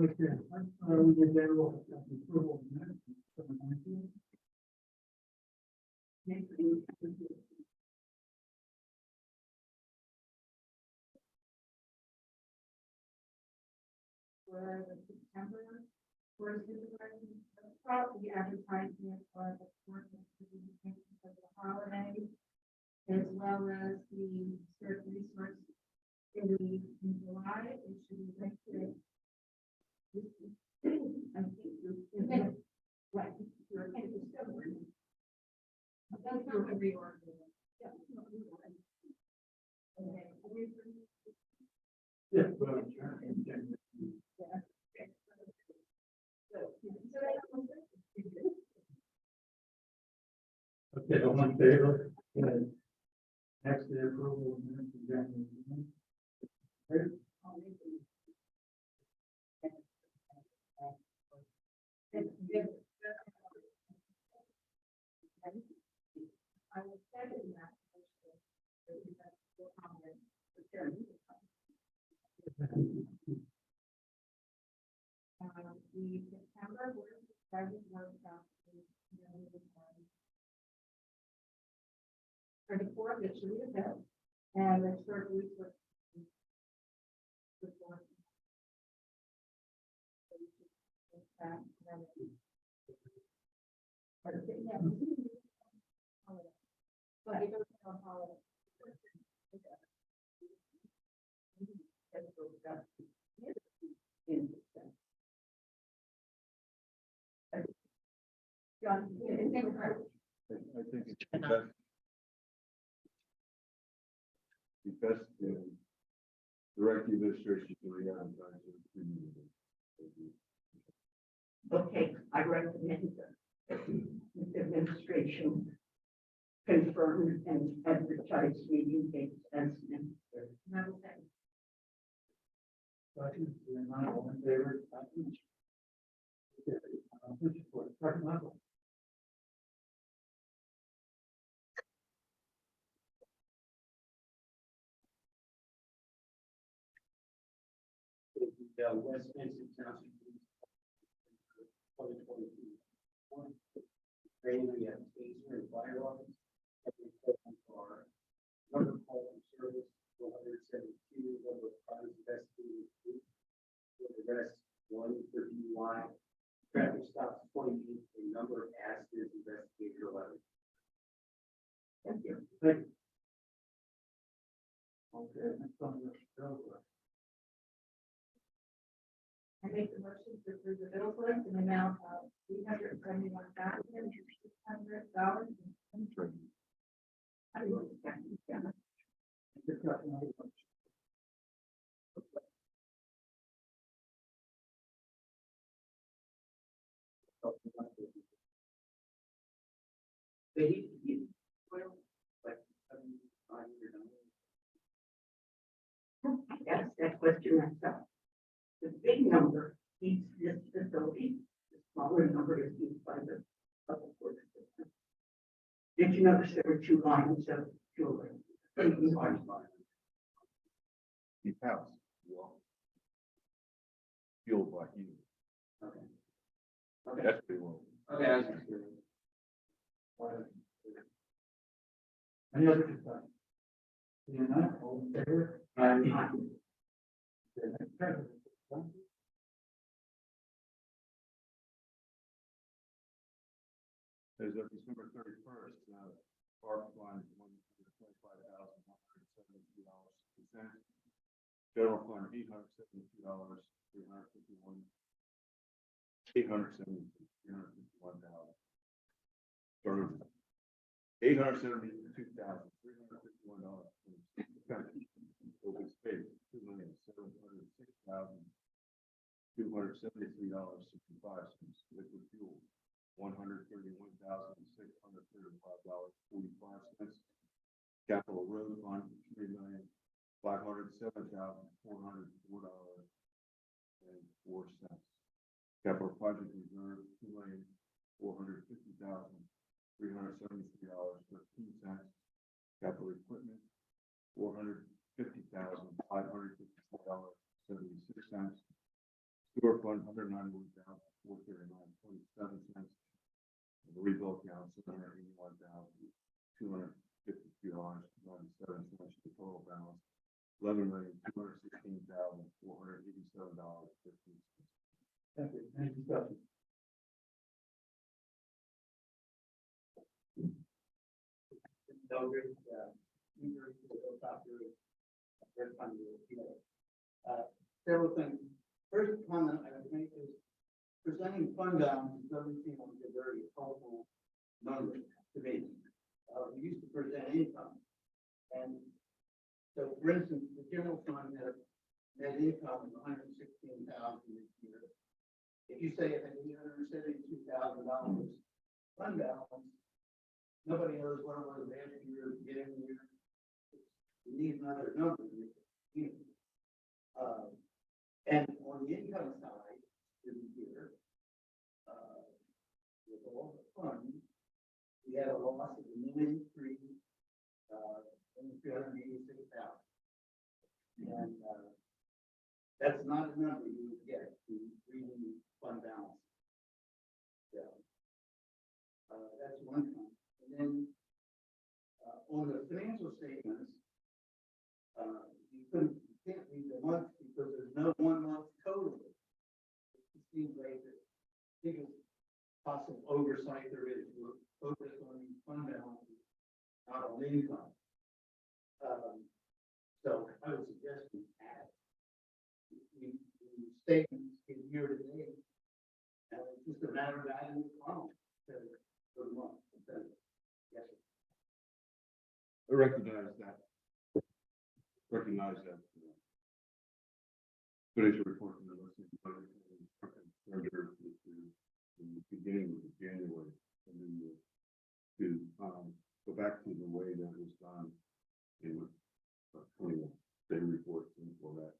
Okay, we did general approval of minutes from the 19th. For the September, for the advertisement for the fourth of the holiday, as well as the certain resource in July. It should be listed. I think you're right. You're in December. That's not a reorg. Yeah. Okay, all in favor? Good. Next, the approval of minutes of January. Okay. I will second that. The September workshop is for the fourth, it should be a bit, and the short resource. But it doesn't have a holiday. John, I think it's best to direct the administration to re-advertise it. Okay, I recommend that the administration confirm and advertise meeting dates as necessary. Second, all in favor? Okay, for the second level. Westminster Township 2022. Training, we have taser and firearms. Our number call for service 172, number of crimes investigated, arrest 1 for DUI, traffic stops 28, a number of accidents investigated 11. Thank you. Thank you. Okay, next on the bill. I make the motion to approve the bills list in the amount of $371,600. I will second that. Discussion on the motion. They need to be, well, like $7,500. I asked that question myself. The big number needs this facility, the smaller number is used by the public works system. Did you notice there were two lines of jewelry? Keep house, fueled by you. Okay. That's pretty well. Okay, I was just curious. Any other discussion? Seeing none, all in favor? Okay, next president. As of December 31st, ARP fund $125,172.02. General fund $872, $351. $872,351. $872,351. Open space $2,706,273.65. Liquid fuel $131,635.45. Capital Road Fund, $3,507,404.04. Capital Project Reserve, $2,450,373.13. Capital Equipment, $450,554.76. Sewer Fund, $191,439.27. The rebuild account, $781,252.97. The total balance, $11,216,487.15. Thank you. Any discussion? No, there's, several things. First comment I would make is presenting fund balance doesn't seem like a very helpful number to me. We used to present income. And so, for instance, the general fund had a net income of $116,000 this year. If you say it had $872,000 fund balance, nobody knows what it was last year, beginning of the year. We need another number. And on the income side, this year, with all the funds, we had a loss of $1,386,000. And that's not a number you would get to reading fund balance. So that's one thing. And then on the financial statements, you can't read the months because there's no 1 month total. It seems like the biggest possible oversight there is. We're focused on these fund balances, not on income. So I would suggest we add the statements in year to date, and it's just a matter of adding the column to the month. Yes, sir. I recognize that. Financial report from the listing under the beginning of January, and then to go back to the way that was done in 21 day reports and all that.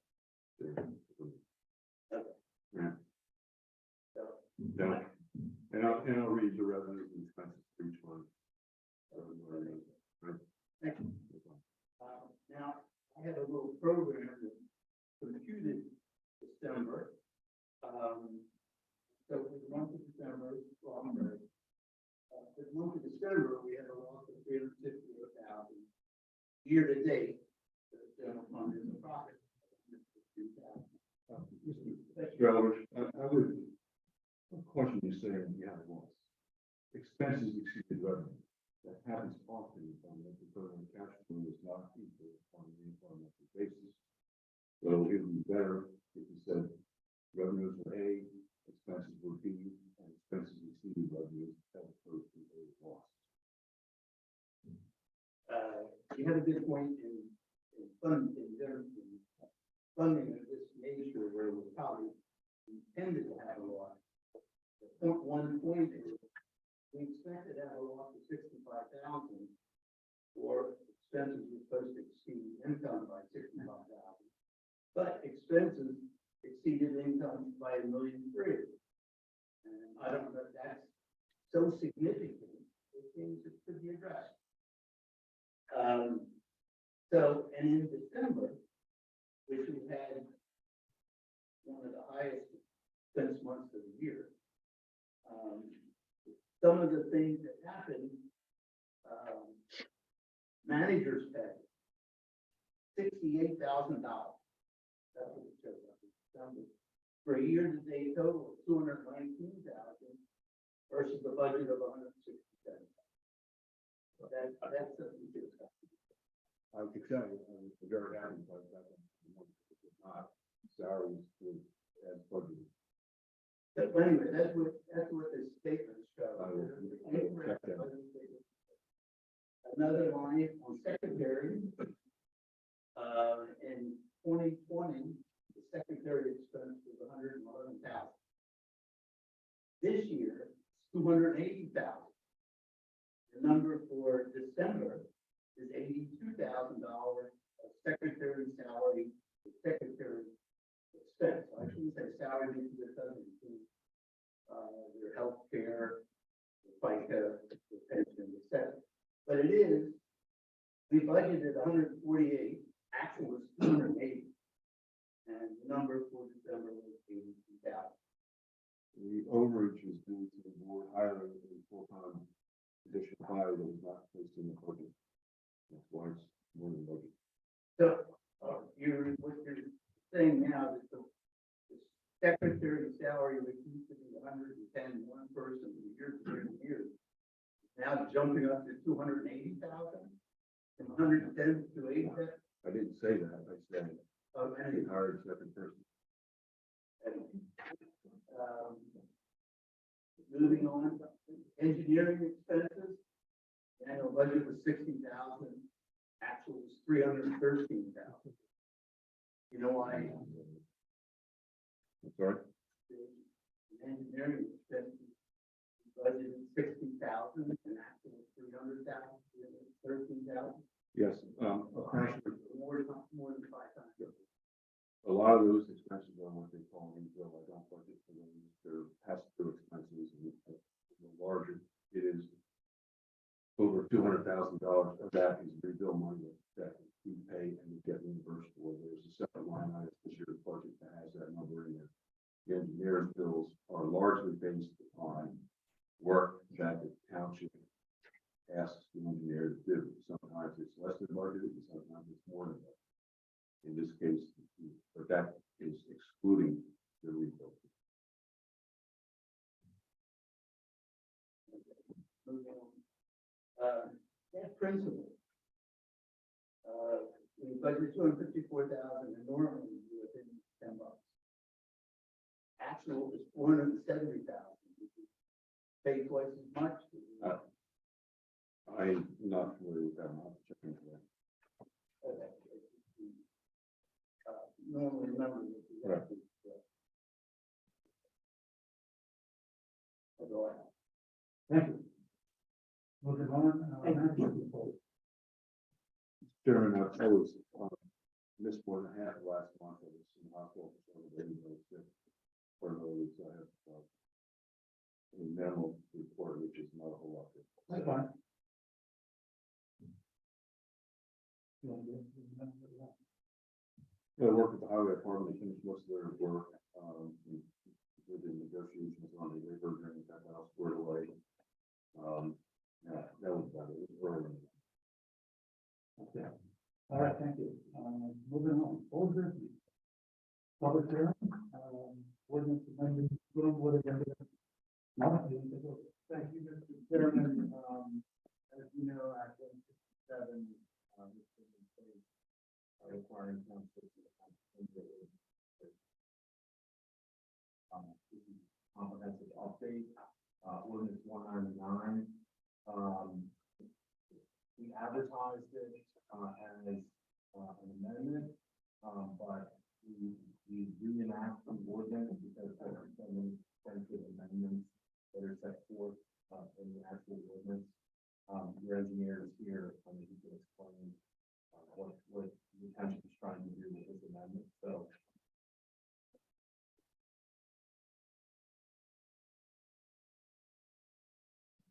Yeah. Yeah. And I'll read the revenues and expenses for each one. Thank you. Now, I had a little program that computed December. So for the month of December, for the month of December, we had a loss of $358,000. Year to date, the general fund is a profit. Mr. Albert, I would caution you saying we had a loss. Expenses exceeded revenue. That happens often because the cash flow is not equal on an income basis. So it would be better if you said revenues were A, expenses were B, and expenses exceeded revenues as opposed to a loss. You had a good point in funding of this nature where we probably intended to have a loss. One point is we expected to have a loss of $65,000 or expenses were supposed to exceed income by $65,000. But expenses exceeded income by $1.3 million. And I don't know if that's so significant, it seems it could be addressed. And in December, which we had one of the highest expense months of the year, some of the things that happened, managers paid $68,000. That's what it shows up in December. For a year-to-date total of $219,000 versus the budget of $167,000. So that's something to discuss. I can tell you, I'm very happy about that. Not salaries would as budgeted. But anyway, that's what this statement shows. I will check that. Another line on secretary, in 2020, the secretary expense was $111,000. This year, it's $280,000. The number for December is $82,000 of secretary salary, secretary expense. I shouldn't say salary because it doesn't include their health care, the FICA, the pension, etc. But it is, we budgeted 148, actual was 280. And the number for December was 82,000. The overage is due to the board hiring a full-time additional hire that was not placed in the budget. That's why it's more than budget. So, what you're saying now is the secretary salary, which used to be 110, one person for years, now jumping up to 280,000, from 110 to 80. I didn't say that, I said, And, he hired a second person. moving on, engineering expenses, the annual budget was 60,000, actual was 313,000. You know why? I'm sorry? The engineering expenses budgeted 60,000 and actual was 300,000, 13,000. Yes, approximately, More than 5 times. a lot of those expenses are what they call rebill. I don't budget for them. They're pass-through expenses, and the larger it is, over $200,000 of that is rebill money that we pay and we get reimbursed for. There's a separate line item this year's budget that has that number in there. The engineer's bills are largely based on work that the township asks the engineer to do. Sometimes it's less than budgeted, and sometimes it's more than that. In this case, but that is excluding the rebuild. That principle. We budgeted 254,000 and normally we do it in $10. Actual is 470,000. Pay twice as much. I'm not familiar with that. I'll check into that. Normally number would be Right. I'll go ahead. Thank you. Moving on, manager's report. Chairman, I was missed more than half of last month. I was in the hospital for several days. I was sick for another week, so I have a minimal report, which is not a whole lot. That's fine. You want to do it? I work with the highway department, they finished most of their work, with the negotiations on the river and that house squared away. Yeah, that was about it. It was early. Okay. All right, thank you. Moving on, old business. Public hearing, ordinance amending, what is it? Thank you, Mr. Chairman. As you know, Act 167, which is in place, requiring townships to have this is comprehensive update, ordinance 199. We advertised it as an amendment, but we reenact the ordinance because there are so many extensive amendments that are set forth in the actual ordinance. Your engineer is here, and he can explain what the township is trying to do with this amendment. So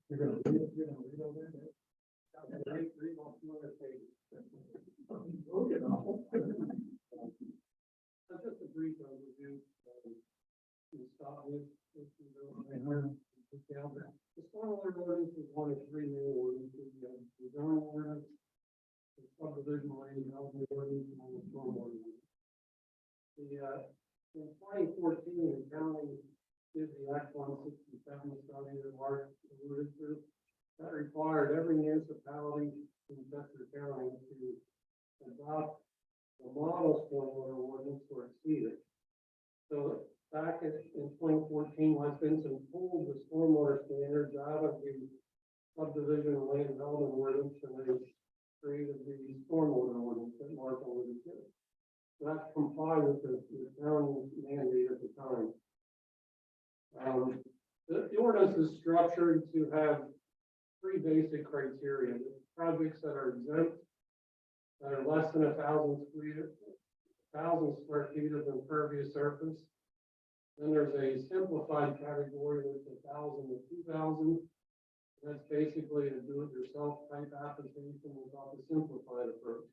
You're gonna read over there? read off two other pages. So just a brief overview. To start with, the stormwater ordinance is one of 3 new ordinances. The zoning ordinance, the subdivision land development ordinance, and the stormwater ordinance. In 2014, the county did the Act 167 study that Mark alluded to. That required every municipality in Chester County to adopt the model stormwater ordinance or exceed it. So back in 2014, West Vincent pulled the stormwater standards out of the subdivision and land development ordinance, and they created the stormwater ordinance that Mark alluded to. So that's complied with the county's mandate at the time. The ordinance is structured to have three basic criteria. The projects that are exempt, that are less than 1,000 square feet of impervious surface. Then there's a simplified category with 1,000 to 2,000. That's basically a do-it-yourself type application without the simplified approach.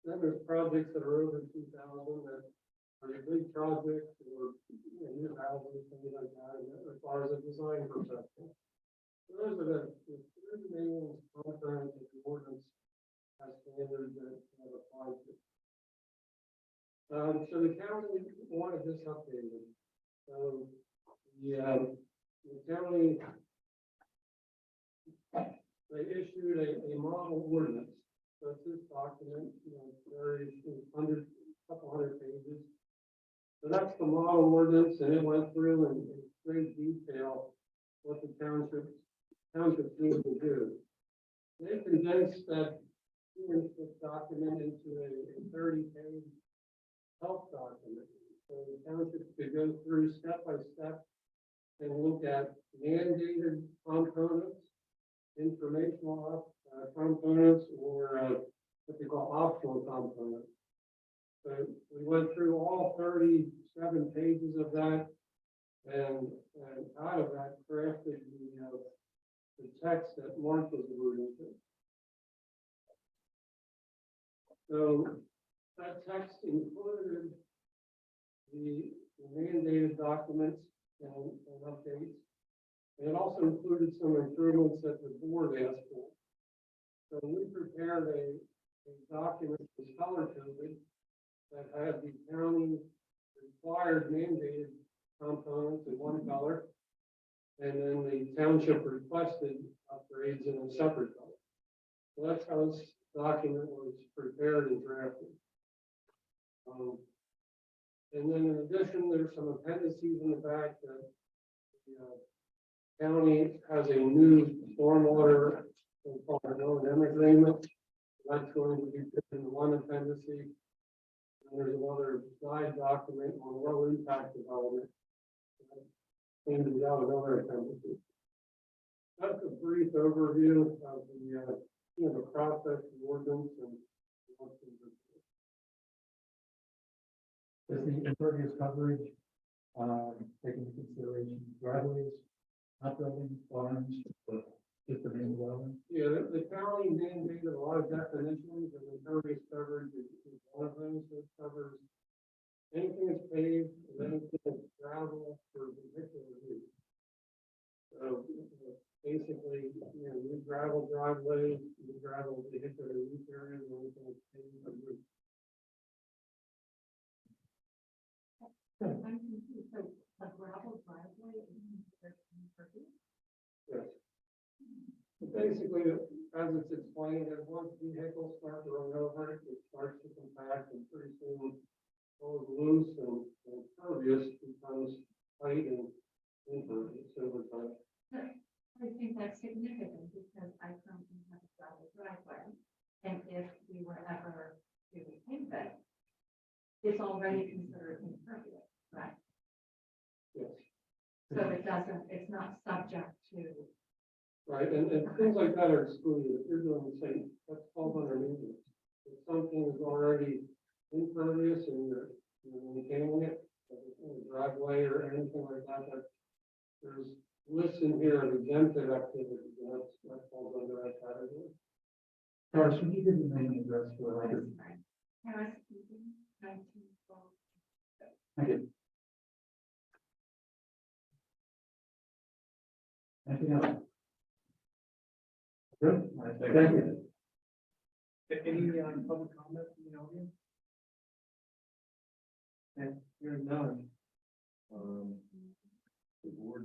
Then there's projects that are over 2,000 that are a big project or new houses, things like that, and that requires a design professional. So those are the three main components of the ordinance as standards that apply to. So the county wanted this updated. So the county, they issued a model ordinance. So it's this document, very couple hundred pages. So that's the model ordinance, and it went through in great detail what the township needs to do. They condensed this document into a 30-page health document. So the township could go through step by step and look at mandated components, informational components, or what they call optional components. So we went through all 37 pages of that, and out of that crafted the text that Mark was alluding to. So that text included the mandated documents and updates. And it also included some improvements that the board asked for. So we prepared a document that was color-coded that had the county required mandated components in one color, and then the township requested upgrades in a separate color. So that's how this document was prepared and drafted. And then in addition, there's some appendices in the back that the county has a new stormwater O&M agreement. That's going to be put in one appendix. And there's another side document on low impact development. Changes out another appendix. That's a brief overview of the process, the ordinance, and what's in the. Does the impervious coverage take into consideration driveways, outbuildings, barns, or just the main dwelling? Yeah, the county mandated a lot of definitions, and impervious coverage is one of those that covers anything that's paved and anything that's gravel for vehicular use. So basically, new gravel driveways, new gravel vehicular use areas, and anything that's paved or moved. So I'm confused. So a gravel driveway is impervious? Yes. Basically, as it's explained, as once vehicles start to run over it, it starts to compact, and pretty soon goes loose and impervious becomes tight and impervious over time. I think that's significant because I currently have a gravel driveway, and if we were ever to repave it, it's already considered impervious, right? Yes. So it's not subject to. Right, and things like that are excluded. If you're doing the same, that's called under maintenance. If something is already impervious and you're maintaining it, like a driveway or anything like that, there's lists in here of exempted activities, and that falls under that category. Doris, can you give the name and address for the record? Harris Keating, 1912. Thank you. Anything else? Good. Thank you. Any public comment in the audience? And hearing none. The board.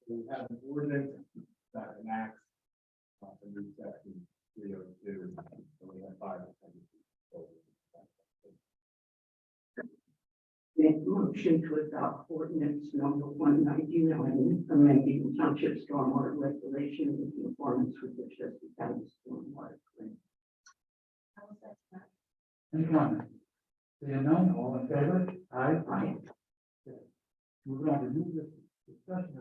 We have an ordinance that enacts a new section 302, and we have 5 appendices. Make motion to adopt ordinance number 199, amending township stormwater regulations in conformance with the Chester County stormwater plan. How was that? Any comments? Seeing none, all in favor? Aye. Aye. Moving on to new discussion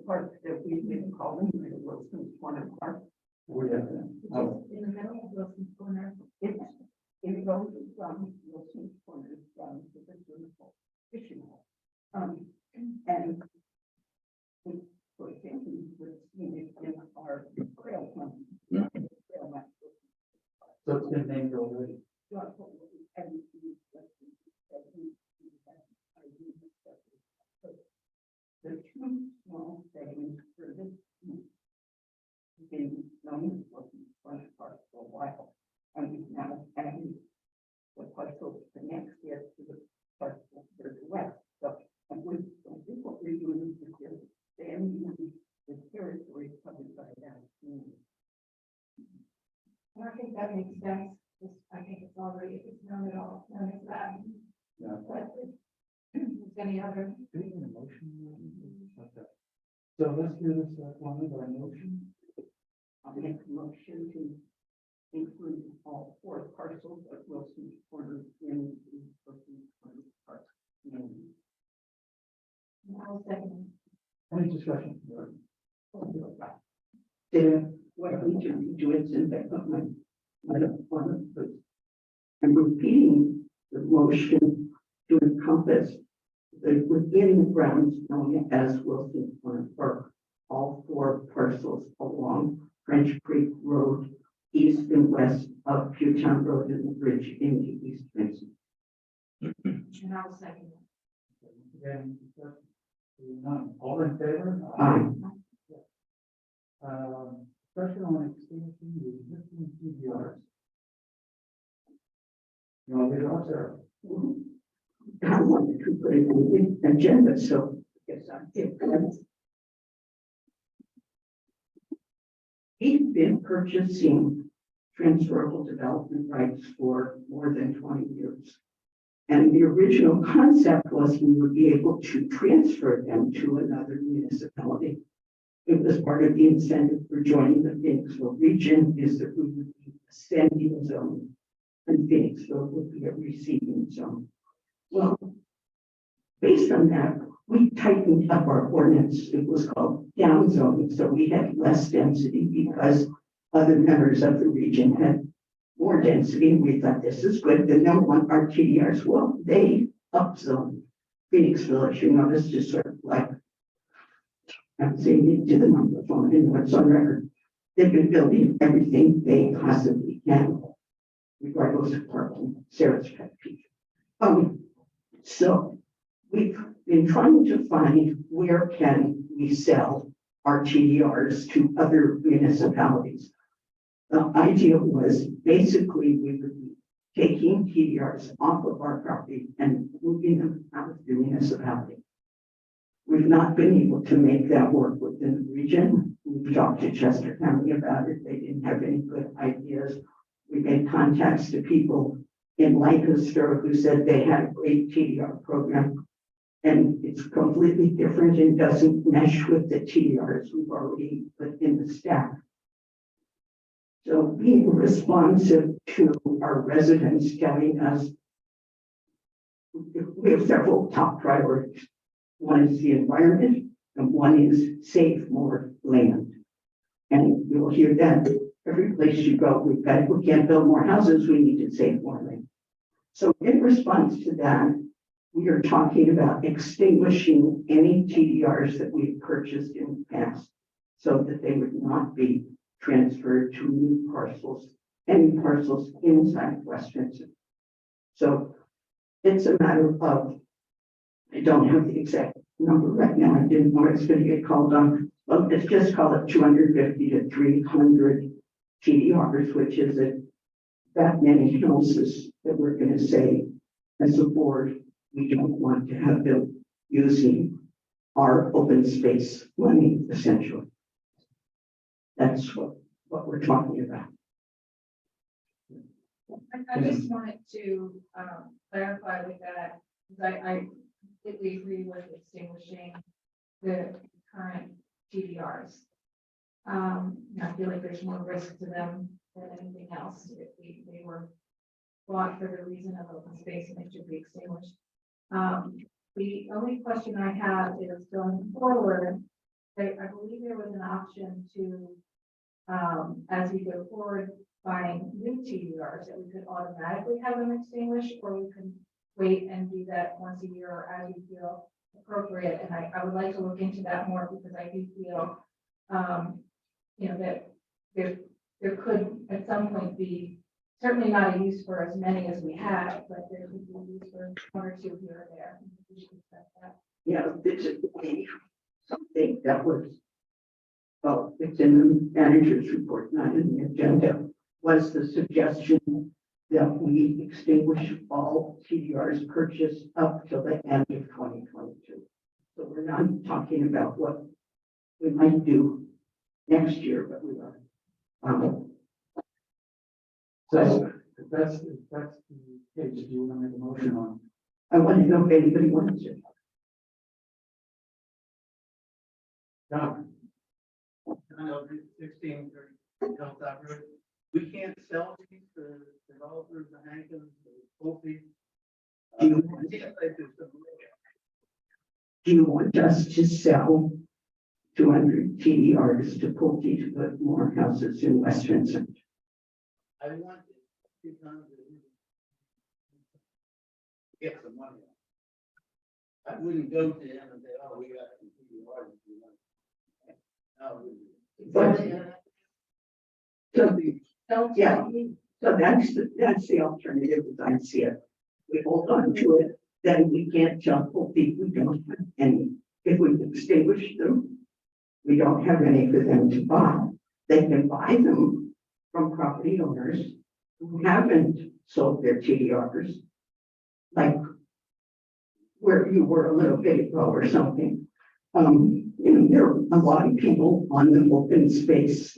park that we've been calling the Wilson's Corner Park. Where you at then? Oh, Just in the middle of Wilson's Corner. It goes from Wilson's Corner down to the beautiful fishing hole. And we, for example, we've seen it in our trail plan. Trail map. so it's been named already. The two small things for this been known for the park for a while, and we've now added the parcel to the next year to the parcel to the west. So, and we, I think what we're doing is just expanding the territory covered by that community. And I think that makes sense. I think it's already, it's known at all, known as that. Yeah. But if any other, Do we need a motion? Okay. So let's do this, one of our motion. I'll make a motion to include all 4 parcels of Wilson's Corner in the Wilson's Corner Park community. I'll second. Any discussion? What each of you do is in back of my I'm repeating the motion to encompass the within the grounds known as Wilson Corner Park, all 4 parcels along French Creek Road, east and west of Pewtown Road and the bridge into East Vincent. And I'll second. Again, none. All in favor? Discussion on extinguishing the existing TDRs. You want to leave it up there? I wanted to put it on the agenda, so I guess I did. We've been purchasing transferable development rights for more than 20 years. And the original concept was we would be able to transfer them to another municipality. It was part of the incentive for joining the Phoenixville region is that we would be a sending zone and Phoenixville would be a receiving zone. Well, based on that, we tightened up our ordinance. It was called down zoning, so we had less density because other members of the region had more density. We thought this is good. They don't want our TDRs. Well, they upzone Phoenixville, as you notice, just sort of like I'm saying it to the microphone and what's on record. They've been building everything they possibly can, regardless of parking. Sarah's pet peeve. So we've been trying to find where can we sell our TDRs to other municipalities. The idea was basically we would be taking TDRs off of our property and moving them out of the municipality. We've not been able to make that work within the region. We've talked to Chester County about it. They didn't have any good ideas. We made contacts to people in Lancaster who said they had a great TDR program. And it's completely different and doesn't mesh with the TDRs we've already put in the stack. So being responsive to our residents telling us we have several top priorities. One is the environment and one is save more land. And you'll hear that every place you go, we can't build more houses, we need to save more land. So in response to that, we are talking about extinguishing any TDRs that we've purchased in the past so that they would not be transferred to new parcels, any parcels inside West Vincent. So it's a matter of, I don't have the exact number right now. I didn't know it's going to get called on. Well, let's just call it 250 to 300 TDRs, which is that many houses that we're going to say as a board, we don't want to have built using our open space money, essentially. That's what we're talking about. I just wanted to clarify with that, because I completely agree with extinguishing the current TDRs. I feel like there's more risk to them than anything else. If they were bought for the reason of open space and they should be extinguished. The only question I have is going forward, I believe there was an option to, as we go forward, buying new TDRs, that we could automatically have them extinguished, or we can wait and do that once a year or as we feel appropriate. And I would like to look into that more, because I do feel, that there could at some point be certainly not a use for as many as we have, but there could be a use for one or two here or there. We should expect that. Yeah, this is something that was, well, it's in the manager's report, not in the agenda, was the suggestion that we extinguish all TDRs purchased up till the end of 2022. So we're not talking about what we might do next year, but we are. So if that's the case, do you want to make a motion on? I want to know if anybody wants it. John? I know 1630 Hilltop Road. We can't sell these to developers, the Hankins, the Pulte. Do you want us to sell 200 TDRs to Pulte to put more houses in Western Center? I want it because get some money. I wouldn't go to him and say, oh, we got some TDRs. No, So, yeah, so that's the alternative as I see it. We hold on to it, then we can't jump Pulte, we don't have any. If we extinguish them, we don't have any for them to buy. They can buy them from property owners who haven't sold their TDRs, like where you were a little bit ago or something. There are a lot of people on the open space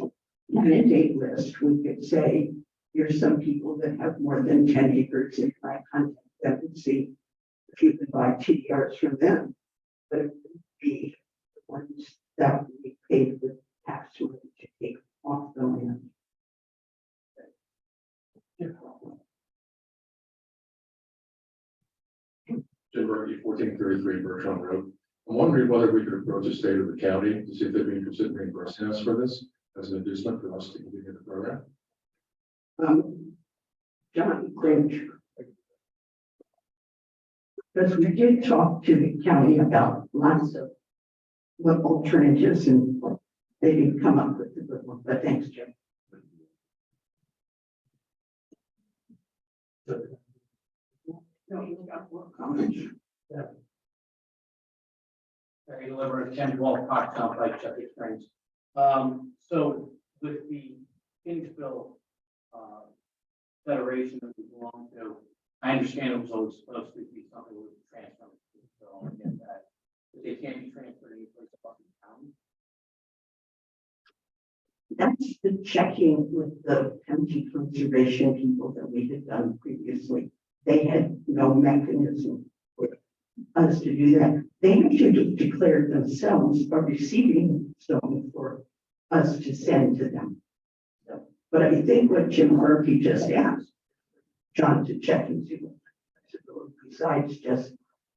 candidate list. We could say, here's some people that have more than 10 acres, and I contact them and see if you can buy TDRs from them. But it would be the ones that we paid with tax money to take off the land. Jim Berkey, 1433 Bergeron Road. I'm wondering whether we could approach the state of the county to see if they'd be interested in reimbursing us for this as an inducement for us to continue the program. John Cringe. Because we did talk to the county about lots of what alternatives, and they didn't come up with a good one, but thanks, Jim. No, you got more comments. Very deliberate, 10-12 Coxtown Pike, Chuck Springs. So with the Kingsville Federation that we belong to, I understand it was always supposed to be something with the transfer. So I get that. But they can't be transferred any place else in town. That's the checking with the county conservation people that we had done previously. They had no mechanism for us to do that. They actually declared themselves a receiving zone for us to send to them. So, but I think what Jim Murphy just asked John to check and see what besides just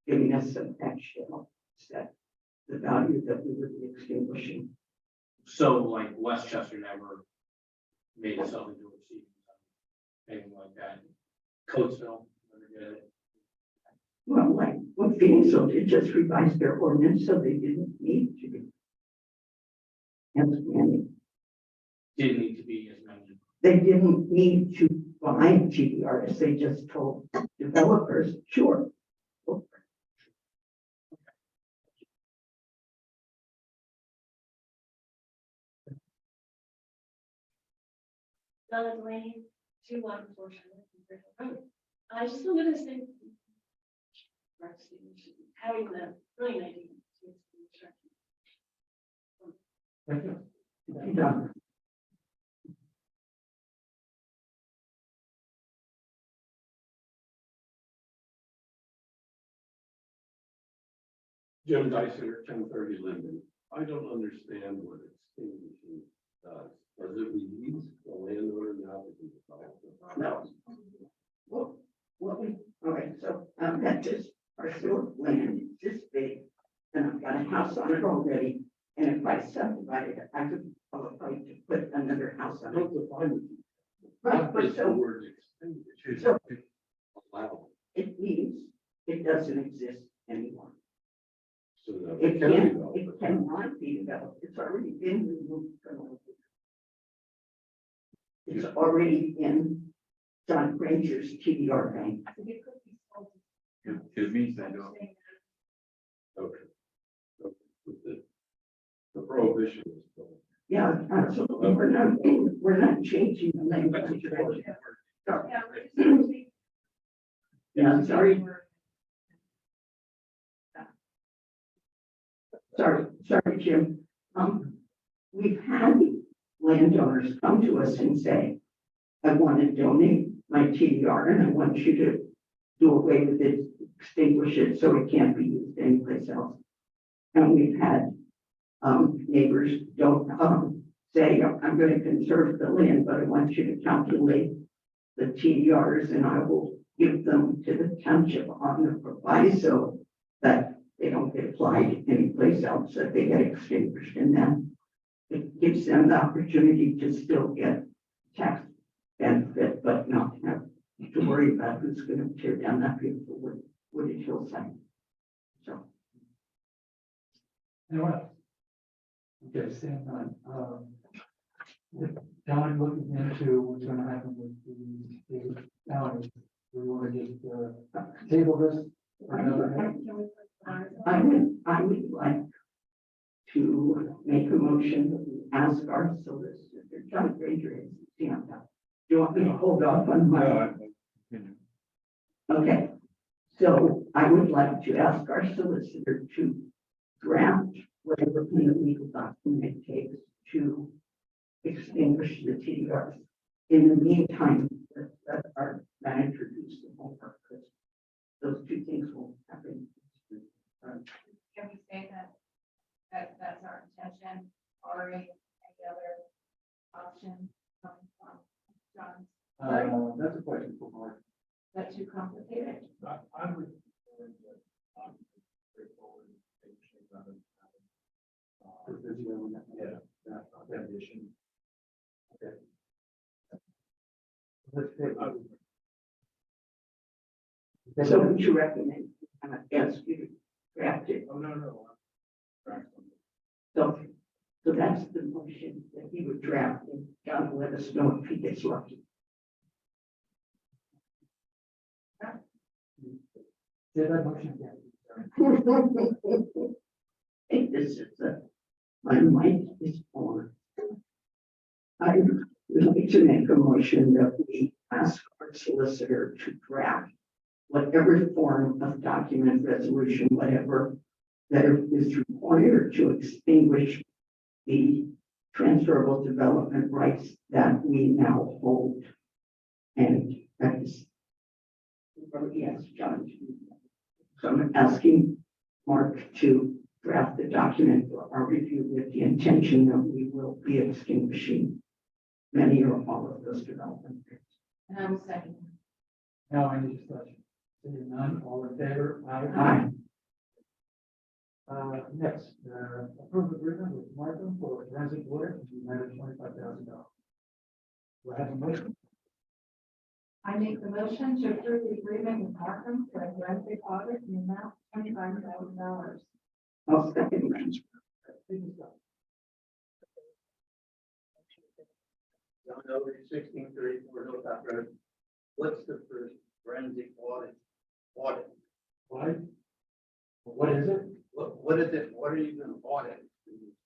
giving us some extra help, that the value that we would be extinguishing. So like Westchester never made something to receive anything like that. Coatesville never did it. Well, like what Phoenixville did, just revised their ordinance so they didn't need to be. As many. Didn't need to be as many. They didn't need to buy TDRs. They just told developers, sure. Donna Delaney, 214 I just wanted to say, having the really nice. Thank you. Done. Jim Dyson, 1030 Linden. I don't understand what extinguishing does. Does it release the landowner now that he's No. Well, all right, so I've got this parcel of land this big, and I've got a house on it already. And if I subdivided it, I could qualify to put another house on it. What's the fine with you? Right, but Just the so word expenditure. So- Allow. it means it doesn't exist anymore. So that It it can be can't, developed. it cannot be developed. It's already been removed from the. It's already in John Granger's TDR bank. So it could be sold to- It means they don't. Saying Okay. Okay. With the prohibition is. Yeah, absolutely. We're not changing the language. Sorry. that- Yeah, we're just gonna take- Yeah, sorry. Sorry, Jim. We've had landowners come to us and say, I want to donate my TDR and I want you to do away with it, extinguish it so it can't be used anyplace else. And we've had neighbors don't say, I'm going to conserve the land, but I want you to calculate the TDRs and I will give them to the township on the proviso that they don't get applied anyplace else, that they get extinguished, and then it gives them the opportunity to still get tax benefit, but not have to worry about who's going to tear down that beautiful wooded hillside. So, Anyone else? Okay, seeing none. With John looking into what's gonna happen with the county, we want to just, table this for another day. Can we put flowers on? I would like to make a motion that we ask our solicitor, John Granger, is stand up. Do you want me to hold off on No, my? continue. Okay, so I would like to ask our solicitor to draft whatever kind of legal document it takes to extinguish the TDRs. In the meantime, let our manager do some homework, because those two things will happen. Can we say that's our intention, or any other option coming from John? That's a question for Mark. Is that too complicated? I would. Straightforward. If there's, Yeah, that addition. Let's take. So would you recommend, ask you to draft it? Oh, no. So, so that's the motion that he would draft, and John will let us know if he gets lucky. Say that motion again. Hey, this is my mic is on. I would like to make a motion that we ask our solicitor to draft whatever form of document, resolution, whatever that is required to extinguish the transferable development rights that we now hold. And that is, yes, John. So I'm asking Mark to draft the document for our review with the intention that we will be extinguishing many or all of those development rights. And I will second. Now any discussion? Seeing none, all in favor? Aye. Next, approve agreement with Markham for forensic audit in the amount of $25,000. Do I have a motion? I make the motion to approve the agreement with Markham for a forensic audit in the amount of $25,000. I'll second that. Please discuss. John over 1634 Hilltop Road. What's the first forensic audit? Why? What is it? What is it? What are you going to audit?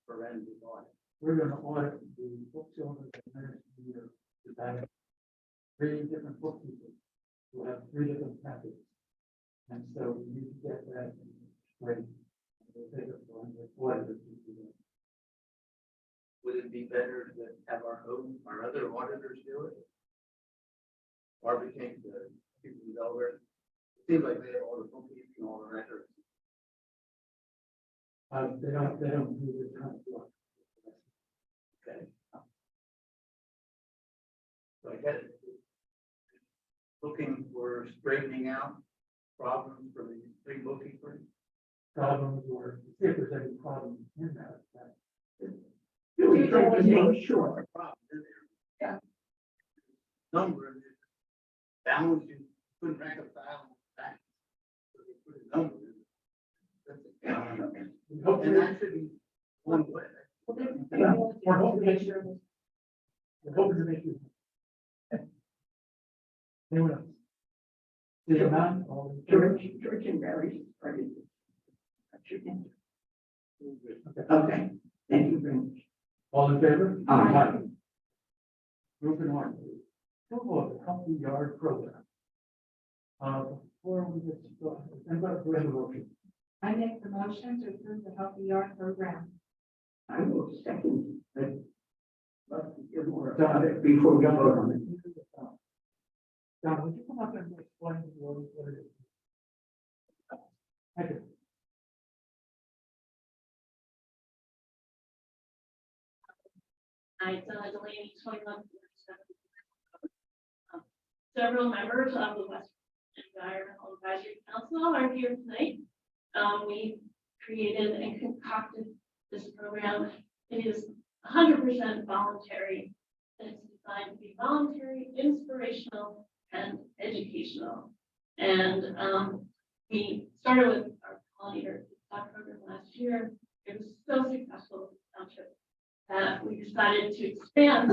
Forensic audit. We're going to audit the book owners and minutes of the year. To have 3 different bookkeepers who have 3 different methods. And so we need to get that straight. We'll take it for audit. Would it be better to have our other auditors do it? Barbara King, the people in Delaware. It seems like they have all the bookkeeping and all the records. They don't do this kind of work. Okay. So I guess looking for straightening out problems for the 3 bookkeepers. problems or see if there's any problems in that. Really trying to make sure. Yeah. Number, and balance, you couldn't reconcile that. So they put a number in. That's it. We hope And to, that should be one way. we're hoping to make sure. We're hoping to make you. Anyone else? Seeing none, all in favor? George and Barry started. That's your answer. Okay. Okay, thank you very much. All in favor? Aye. Moving on. Approval of the healthy yard program. Before we get started, anybody who has a motion? I make the motion to approve the healthy yard program. I will second, but love to hear more about it before we vote on it. Don, would you come up and explain what it is? Thank you. I Delaney 21. Several members of the West Environmental Advisory Council are here tonight. We created and concocted this program. It is 100% voluntary. And it's designed to be voluntary, inspirational, and educational. And we started with our pollinator program last year. It was so successful in the township that we decided to expand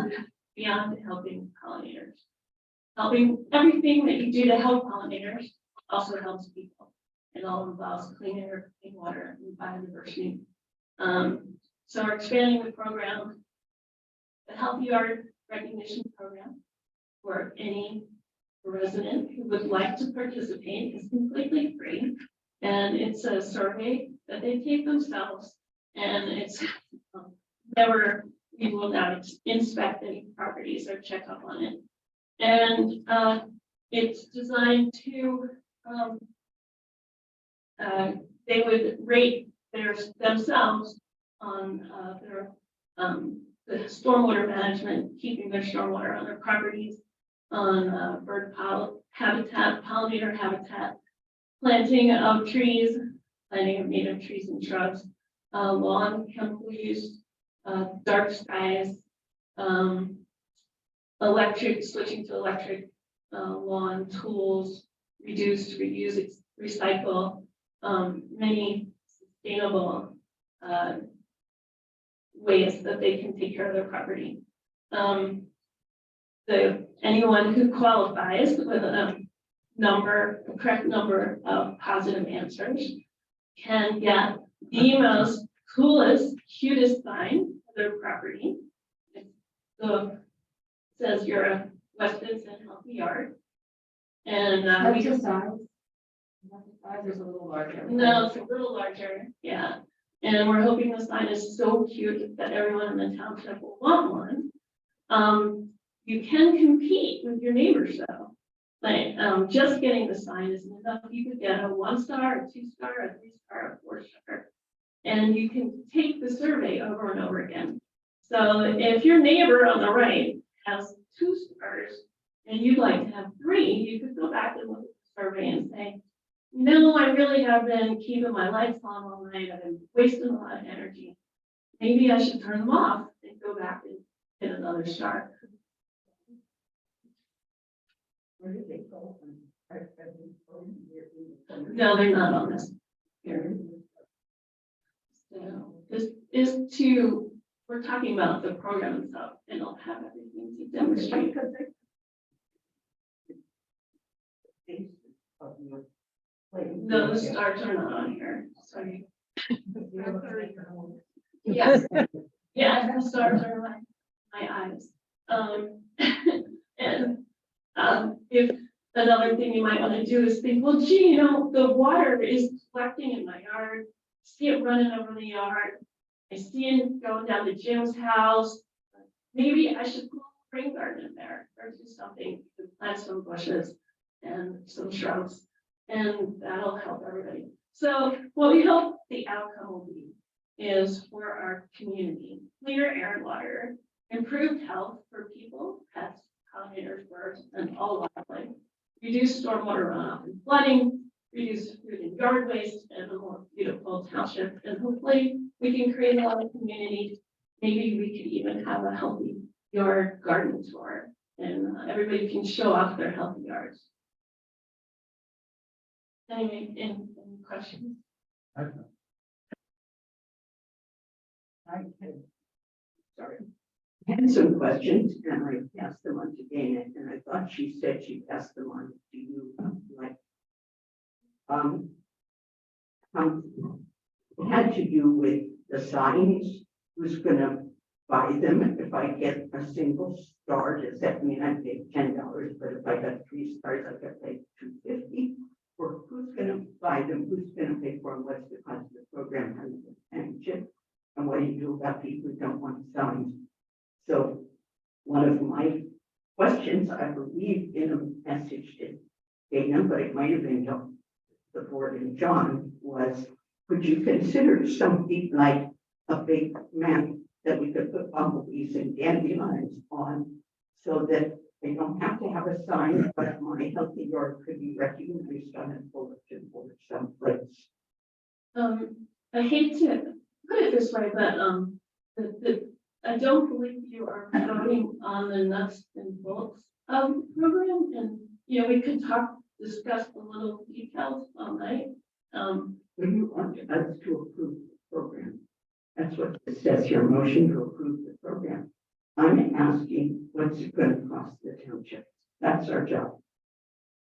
beyond helping pollinators. Helping everything that you do to help pollinators also helps people. It all involves clean air, clean water, and biodiversity. So we're expanding the program, the Healthy Yard Recognition Program, for any resident who would like to participate is completely free. And it's a survey that they take themselves, and it's never, we will not inspect any properties or check up on it. And it's designed to, they would rate themselves on their the stormwater management, keeping their stormwater on their properties, on bird habitat, pollinator habitat, planting of trees, planting of native trees and shrubs, lawn chemical use, dark skies, electric, switching to electric lawn tools, reduce, reuse, recycle, many sustainable ways that they can take care of their property. Anyone who qualifies with a correct number of positive answers can get the most coolest, cutest sign for their property. So says you're a West Vincent Healthy Yard. And That's the size. The size is a little larger. no, it's a little larger, yeah. And we're hoping the sign is so cute that everyone in the township will want one. You can compete with your neighbors though. Like just getting the sign isn't enough. You could get a 1-star, a 2-star, a 3-star, a 4-star. And you can take the survey over and over again. So if your neighbor on the right has 2 stars and you'd like to have 3, you could go back and look at the survey and say, no, I really have been keeping my lights on all night. I've been wasting a lot of energy. Maybe I should turn them off and go back and get another star. Where did they go? No, they're not on this here. So this is to, we're talking about the program itself, and I'll have everything to demonstrate. No, the stars are not on here, sorry. Yes, yes, the stars are my eyes. And if another thing you might want to do is think, well, gee, you know, the water is collecting in my yard. See it running over the yard. I see it going down to Jim's house. Maybe I should put a rain garden in there or do something to plant some bushes and some shrubs, and that'll help everybody. So what we hope the outcome will be is for our community, cleaner air and water, improved health for people, pets, pollinators, birds, and all wildlife, reduce stormwater runoff and flooding, reduce food and yard waste and a more beautiful township. And hopefully we can create a lot of community. Maybe we could even have a healthy yard garden tour and everybody can show off their healthy yards. Anyway, any questions? I had, sorry, I had some questions and I passed them on to Dana and I thought she said she passed them on to you, like, it had to do with the signs, who's gonna buy them. If I get a single star, does that mean I pay $10? But if I got 3 stars, I got paid $2.50. Or who's gonna buy them? Who's gonna pay for them? What's the cost of the program? How does it manage? And what do you do about people who don't want signs? So one of my questions, I believe in a message to Dana, but it might have been the board and John, was could you consider something like a big map that we could put bumblebees and dandelions on so that they don't have to have a sign, but my healthy yard could be recognized on a bulletin board someplace. I hate to put it this way, but I don't believe you are voting on the nuts and bolts of the program, and we could discuss the little details all night. When you want us to approve the program, that's what it says here, motion to approve the program. I'm asking what's it going to cost the township? That's our job.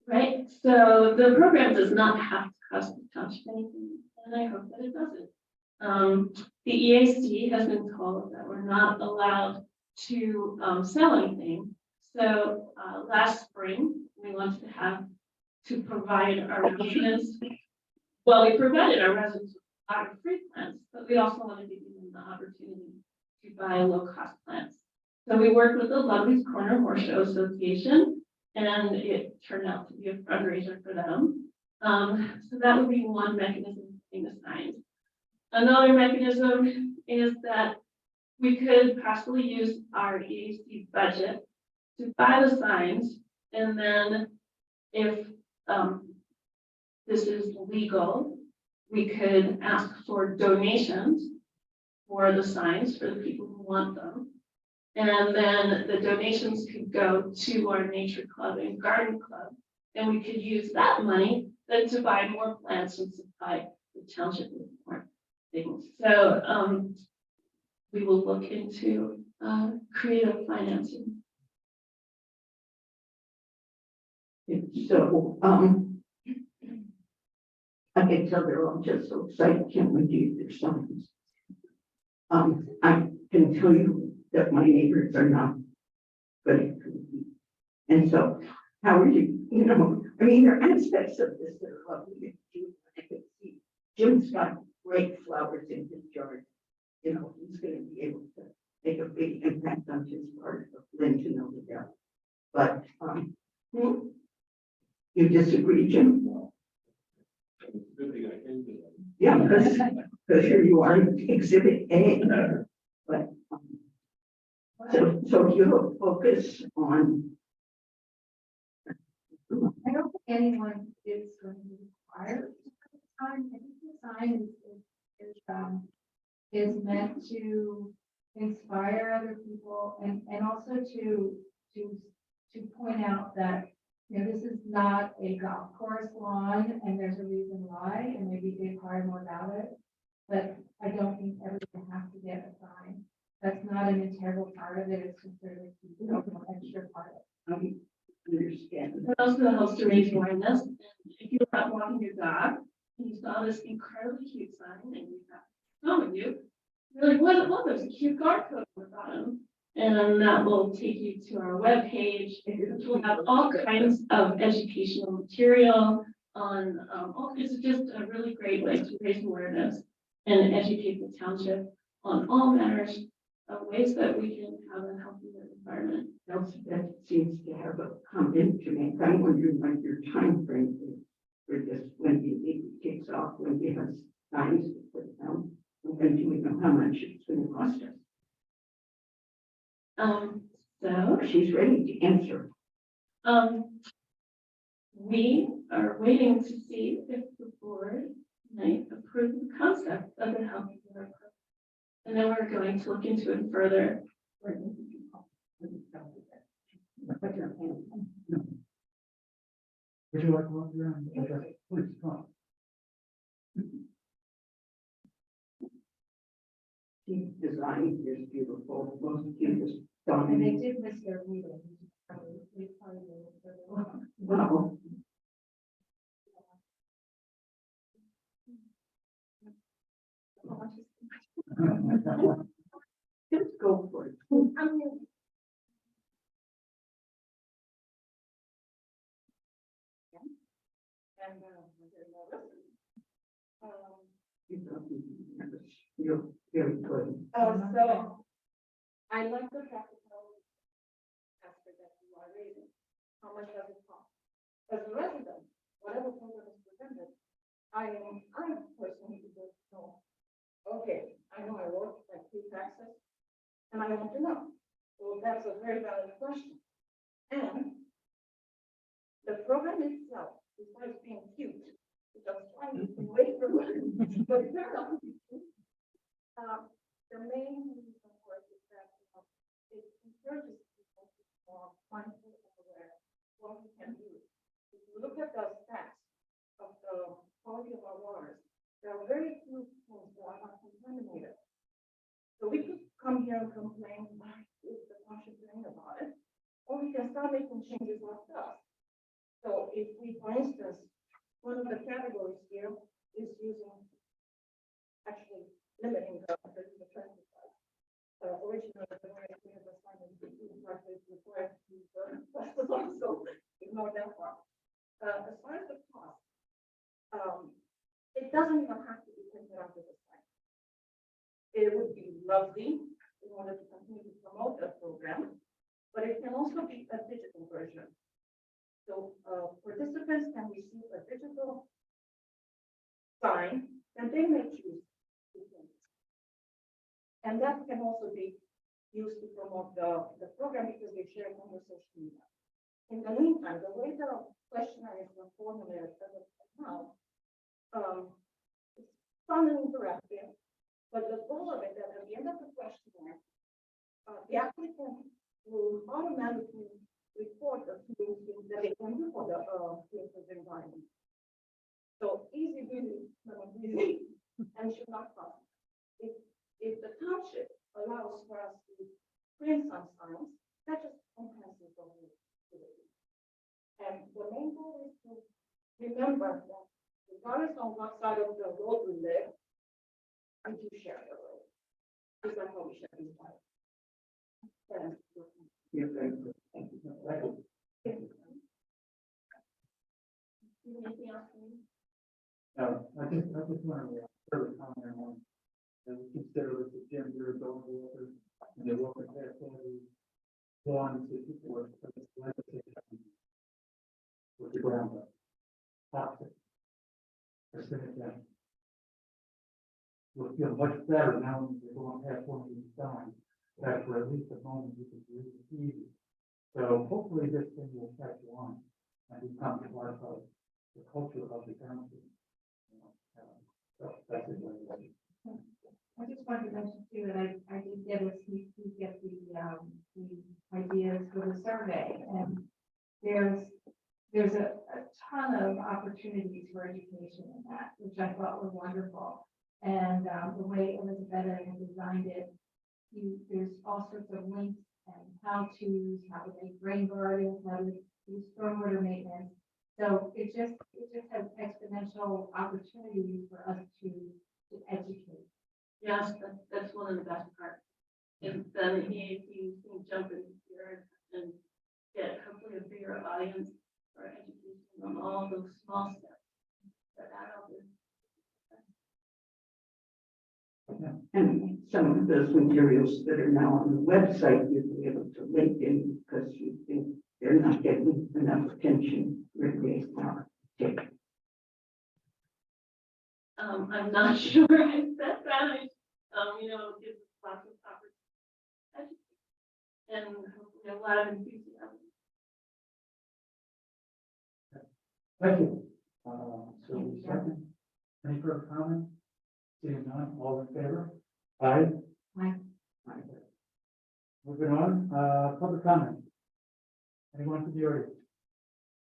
Right, so the program does not have to cost the township anything, and I hope that it doesn't. The EAC has been told that we're not allowed to sell anything. So last spring, we wanted to provide our residents, well, we provided our residents with a lot of free plants, but we also wanted to give them the opportunity to buy low-cost plants. So we worked with the Lovely's Corner Horse Show Association, and it turned out to be a fundraiser for them. So that would be one mechanism in the signs. Another mechanism is that we could possibly use our EAC budget to buy the signs, and then if this is legal, we could ask for donations for the signs for the people who want them. And then the donations could go to our nature club and garden club. And we could use that money then to buy more plants and supply the township with more things. So we will look into creative financing. So I can tell they're all just so excited, can't wait to use their signs. I can tell you that my neighbors are not good at cooking. And so how are you, I mean, there are aspects of this that are lovely. I can see Jim's got great flowers in his yard. He's going to be able to make a big impact on his part of Linton over there. But you disagree, Jim? Good thing I came to them. Yeah, because here you are, Exhibit A. But so you have a focus on. I don't think anyone is going to be required to put a sign. I think the sign is meant to inspire other people and also to point out that this is not a golf course lawn and there's a reason why, and maybe they inquire more about it. But I don't think everyone has to get a sign. That's not an integral part of it. It's just sort of an extra part of it. Understand. It also helps to raise awareness. If you're out walking your dog and you saw this incredibly cute sign and you got home with you, you're like, what? There's a cute code on the bottom. And then that will take you to our webpage, which will have all kinds of educational material on, it's just a really great way to raise awareness and educate the township on all matters of ways that we can have a healthier environment. That seems to have a comment to make. I'm wondering what your time frame is for this, when it kicks off, when it has signs to put down, and do we know how much it's going to cost us? So She's ready to answer. we are waiting to see if the board might approve the concept of the healthy litter program. And then we're going to look into it further. Would you like to walk around? Okay, please, come on. Keith's design is beautiful, most of Keith is And they stunning. did miss their meeting. They probably will. Wow. Just go for it. And, You're very good. so I like the practical aspect that you are raising. How much does it cost? As a resident, whatever program is presented, I personally just know, okay, I know I work at free taxes, and I want to know. Well, that's a very valid question. And the program itself, besides being cute, which I was trying to wait for, but it turned out to be cute. The main reason for it is that it encourages people to be more mindful and aware of what we can do. If you look at the stats of the quality of our waters, there are very few things that are not contaminated. So we could come here and complain, if the township doing about it, or we can start making changes ourselves. So if we, for instance, one of the categories here is using, actually limiting the pesticide. Originally, the way we have assigned to do practice required to use pesticide, so ignore that part. As far as the cost, it doesn't even have to be taken out of the site. It would be lovely in order to continue to promote that program, but it can also be a digital version. So participants can receive a digital sign, and they may choose to print. And that can also be used to promote the program because they share it on their social media. In the meantime, the way the questionnaire is formulated as of now, it's fun and interactive, but the goal of it is that at the end of the questionnaire, the applicant will automatically report the things that they can do for the business environment. So easy, really, easy, and should not cost. If the township allows for us to print some signs, that just enhances the whole activity. And the main goal is to remember that regardless on what side of the road we live, we do share the road. Is that how we share these lives? You're very good. Thank you. Anything else? I just want to further comment on, that we consider this a gender dog walker, and they walk past all the lawns that people work, but it's legislation with the ground up. Toxic. Arsenic down. You'll feel much better now when you're going past one of these signs, that for at least a moment you can breathe easy. So hopefully this thing will catch on and become part of the culture of the township. So that's it. I just wanted to mention too that I did get a sneak peek at the ideas for the survey, and there's a ton of opportunities for education in that, which I thought were wonderful. And the way Elizabeth has designed it, there's all sorts of links and how-tos, how to make rain gardens, how to do stormwater maintenance. So it just has exponential opportunities for us to educate. Yes, that's one of the best parts. Is then if you can jump in here and get hopefully a bigger audience for education on all those small steps that add up. And some of those materials that are now on the website, you'll be able to link in because you think they're not getting enough attention where they are. Okay. I'm not sure I said that. It gives us lots of opportunities and hopefully a lot of enthusiasm. Thank you. So we second, any further comment? Seeing none, all in favor? Aye. Aye. Aye. Moving on, public comment. Anyone from the audience?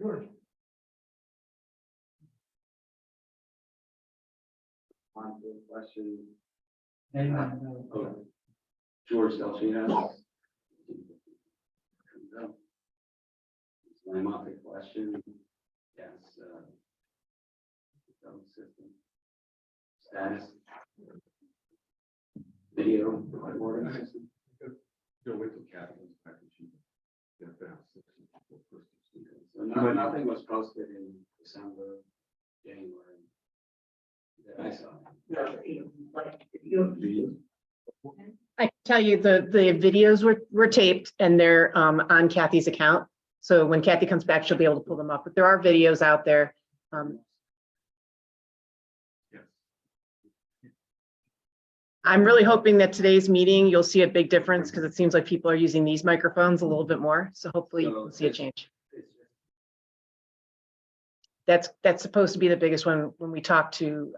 George? On to the question. Anyone? Okay. George Delfino. My monthly question, yes, phone system status, video recording system. Go wait till Kathy's back and she get that. So nothing was posted in December, January. That I saw. I can tell you the videos were taped and they're on Kathy's account. So when Kathy comes back, she'll be able to pull them up, but there are videos out there. Yes. I'm really hoping that today's meeting, you'll see a big difference because it seems like people are using these microphones a little bit more. So hopefully you'll see a change. That's supposed to be the biggest one. When we talked to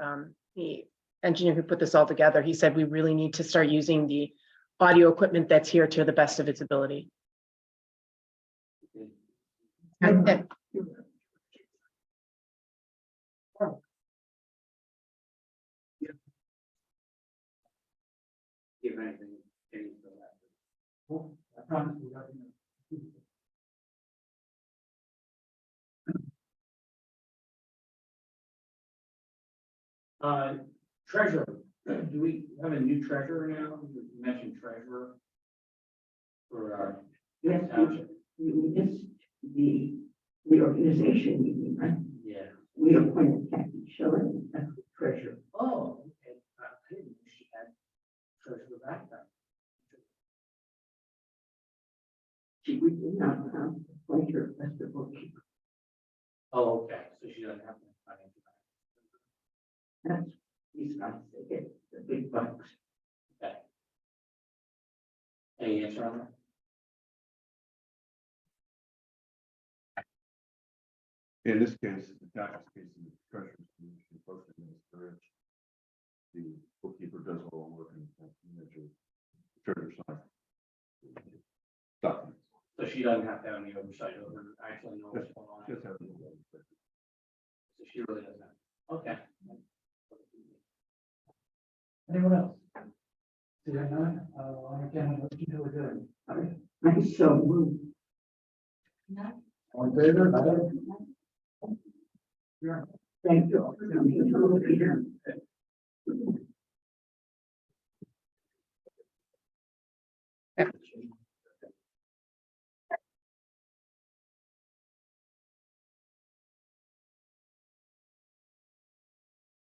the engineer who put this all together, he said we really need to start using the audio equipment that's here to the best of its ability. And If anything, any for that. Well, I promise we got you. Treasurer, do we have a new treasurer now? You mentioned treasurer for Yes, township. we missed the reorganization meeting, right? Yeah. We appointed Kathy Schiller as the treasurer. Oh, okay. I didn't know she had treasurer background. We did not appoint her as the bookkeeper. Oh, okay. So she doesn't have the financial background. That's, he's not to get the big bucks. Okay. Any answer on that? In this case, the tax case, the treasurer's commission posted in this courage. The bookkeeper does all the work and measure the treasurer's side. Documents. So she doesn't have to have any oversight over actually know what's going on. Just have a little. So she really doesn't have. Okay. Anyone else? Seeing none, I can motion to adjourn. I so moved. All in favor? Aye. Sure. Thank you all for coming. Peter.